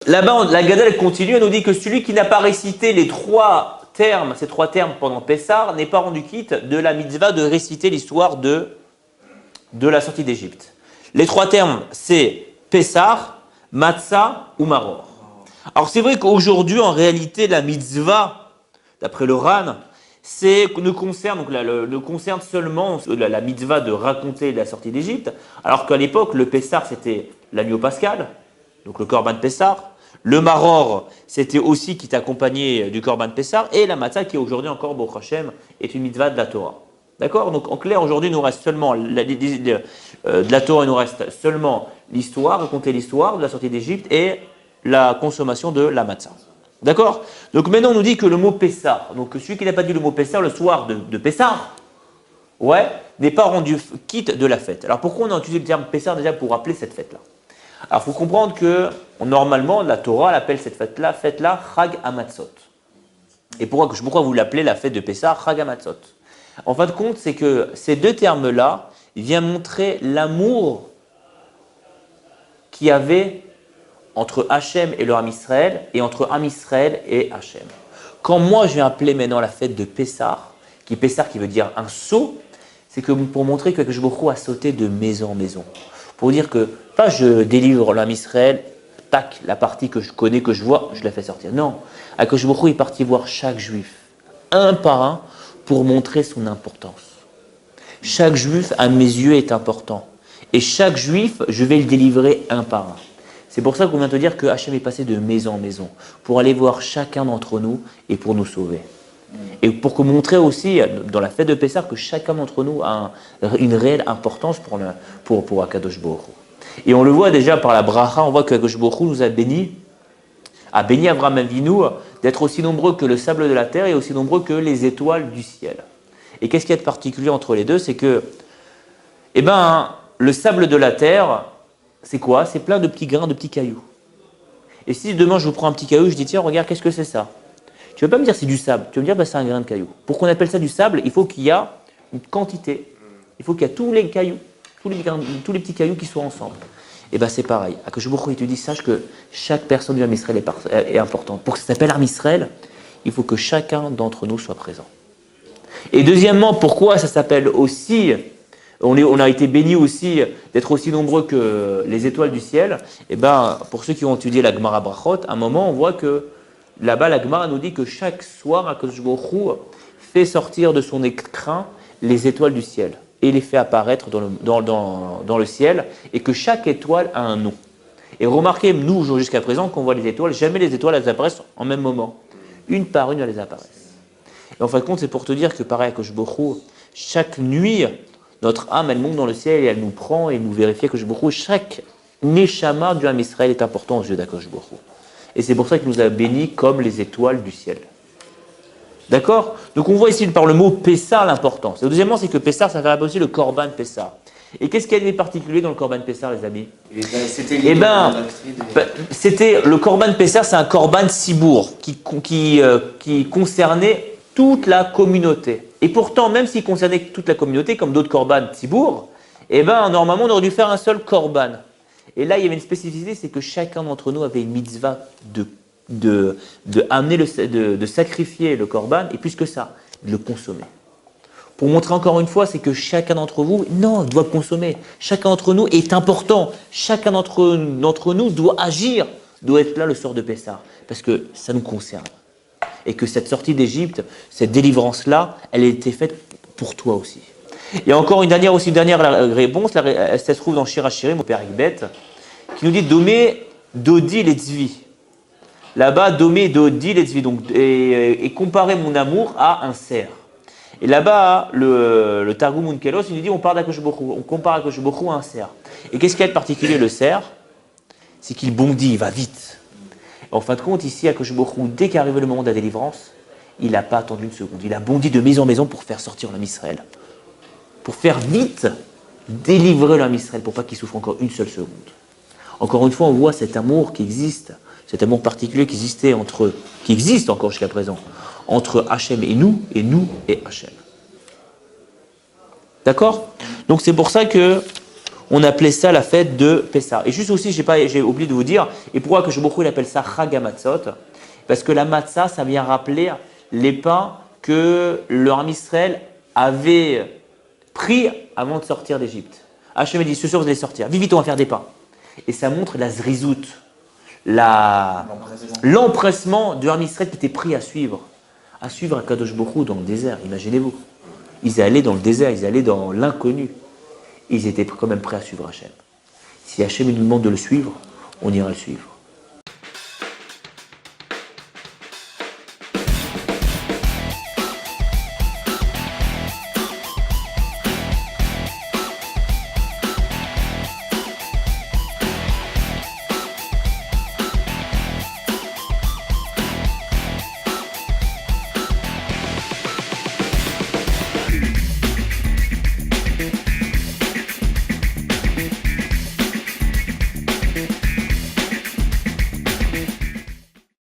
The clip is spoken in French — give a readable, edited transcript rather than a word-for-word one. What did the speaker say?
Là-bas, la Gadol elle continue, elle nous dit que celui qui n'a pas récité ces trois termes pendant Pessah, n'est pas rendu quitte de la mitzvah de réciter l'histoire de la sortie d'Égypte. Les trois termes, c'est Pessah, Matzah ou Maror. Alors c'est vrai qu'aujourd'hui, en réalité, la mitzvah, d'après le Ran, ne concerne seulement la mitzvah de raconter la sortie d'Égypte, alors qu'à l'époque, le Pessah, c'était l'agneau pascal, donc le Korban Pessah. Le Maror, c'était aussi qui t'accompagnait du Korban Pessah, et la Matzah, qui aujourd'hui encore, Baruch Hashem, est une mitzvah de la Torah. D'accord? Donc en clair, aujourd'hui, il nous reste seulement de la Torah, il nous reste seulement l'histoire, raconter l'histoire de la sortie d'Égypte et la consommation de la Matzah. D'accord? Donc maintenant, on nous dit que le mot Pessah, donc celui qui n'a pas dit le mot Pessah le soir de Pessah, n'est pas rendu quitte de la fête. Alors pourquoi on a utilisé le terme Pessah déjà pour rappeler cette fête-là? Alors il faut comprendre que normalement, la Torah elle appelle cette fête-là Chag Hamatzot. Et pourquoi vous l'appelez la fête de Pessah Chag Hamatzot? En fin de compte, c'est que ces deux termes-là viennent montrer l'amour qu'il y avait entre Hachem et le Ham Israël et entre Ham Israël et Hachem. Quand moi je vais appeler maintenant la fête de Pessah qui veut dire un saut, c'est que pour montrer que Akadosh Baruch Hu a sauté de maison en maison. Pour dire que, pas je délivre le Ham Israël, tac, la partie que je connais, que je vois, je la fais sortir. Non, Akadosh Baruch Hu est parti voir chaque juif, un par un, pour montrer son importance. Chaque juif, à mes yeux, est important. Et chaque juif, je vais le délivrer un par un. C'est pour ça qu'on vient te dire que Hachem est passé de maison en maison, pour aller voir chacun d'entre nous et pour nous sauver. Et pour montrer aussi, dans la fête de Pessah, que chacun d'entre nous a une réelle importance pour Akadosh Baruch Hu. Et on le voit déjà par la bracha, on voit que Akadosh Baruch Hu nous a béni Abraham Avinu d'être aussi nombreux que le sable de la terre et aussi nombreux que les étoiles du ciel. Et qu'est-ce qu'il y a de particulier entre les deux? C'est que, le sable de la terre, c'est quoi? C'est plein de petits grains, de petits cailloux. Et si demain je vous prends un petit caillou, je dis tiens, regarde, qu'est-ce que c'est ça? Tu ne vas pas me dire c'est du sable, tu vas me dire c'est un grain de caillou. Pour qu'on appelle ça du sable, il faut qu'il y ait une quantité. Il faut qu'il y ait tous les cailloux, tous les petits cailloux qui soient ensemble. Et c'est pareil. Akadosh Baruch Hu, il te dit, sache que chaque personne du Ham Israël est importante. Pour que ça s'appelle Ham Israël, il faut que chacun d'entre nous soit présent. Et deuxièmement, pourquoi ça s'appelle aussi, on a été bénis aussi d'être aussi nombreux que les étoiles du ciel. Pour ceux qui ont étudié la Gemara Brachot, à un moment, on voit que là-bas, la Gemara nous dit que chaque soir, Akadosh Baruch Hu fait sortir de son écrin les étoiles du ciel et les fait apparaître dans le ciel, et que chaque étoile a un nom. Et remarquez, nous, jusqu'à présent, qu'on voit les étoiles, jamais les étoiles elles apparaissent en même moment. Une par une, elles apparaissent. Et en fin de compte, c'est pour te dire que pareil, Akadosh Baruch Hu, chaque nuit, notre âme, elle monte dans le ciel et elle nous prend et nous vérifie Akadosh Baruch Hu. Chaque neshama du Ham Israël est important aux yeux d'Akadosh Baruch Hu. Et c'est pour ça qu'il nous a bénis comme les étoiles du ciel. D'accord? Donc on voit ici par le mot Pessah l'importance. Et deuxièmement, c'est que Pessah, ça fait aussi le Korban Pessah. Et qu'est-ce qu'il y a de particulier dans le Korban Pessah, les amis? C'était le Korban Pessah, c'est un Korban Sibour qui concernait toute la communauté. Et pourtant, même s'il concernait toute la communauté, comme d'autres Korban Sibour, normalement, on aurait dû faire un seul Korban. Et là, il y avait une spécificité, c'est que chacun d'entre nous avait une mitzvah de sacrifier le korban, et plus que ça, de le consommer. Pour montrer encore une fois, c'est que chacun d'entre vous, doit consommer. Chacun d'entre nous est important. Chacun d'entre nous doit agir, doit être là le soir de Pessah, parce que ça nous concerne. Et que cette sortie d'Égypte, cette délivrance-là, elle a été faite pour toi aussi. Il y a encore une dernière réponse, elle se trouve dans Shir HaShirim, au Père Ekbet, qui nous dit Domé, Dodi, Letzvi. Là-bas, Domé, Dodi, Letzvi. Donc, et comparer mon amour à un cerf. Et là-bas, le Targum Unkelos, il nous dit on compare Akadosh Baruch Hu à un cerf. Et qu'est-ce qu'il y a de particulier le cerf? C'est qu'il bondit, il va vite. En fin de compte, ici, Akadosh Baruch Hu, dès qu'arrive le moment de la délivrance, il n'a pas attendu une seconde. Il a bondi de maison en maison pour faire sortir l'homme Israël. Pour faire vite délivrer l'homme Israël, pour pas qu'il souffre encore une seule seconde. Encore une fois, on voit cet amour qui existe, cet amour particulier qui existe encore jusqu'à présent, entre Hachem et nous et Hachem. D'accord? Donc c'est pour ça que on appelait ça la fête de Pessah. Et juste aussi, j'ai oublié de vous dire, et pourquoi que beaucoup il appelle ça Chag HaMatzot? Parce que la matzah, ça vient rappeler les pains que le Ham Israël avait pris avant de sortir d'Égypte. Hachem a dit, ce soir vous allez sortir, vite, on va faire des pains. Et ça montre la zrizout, l'empressement de Ham Israël qui était pris à suivre Akadosh Baruch Hu dans le désert, imaginez-vous. Ils allaient dans le désert, ils allaient dans l'inconnu. Ils étaient quand même prêts à suivre Hachem. Si Hachem nous demande de le suivre, on ira le suivre.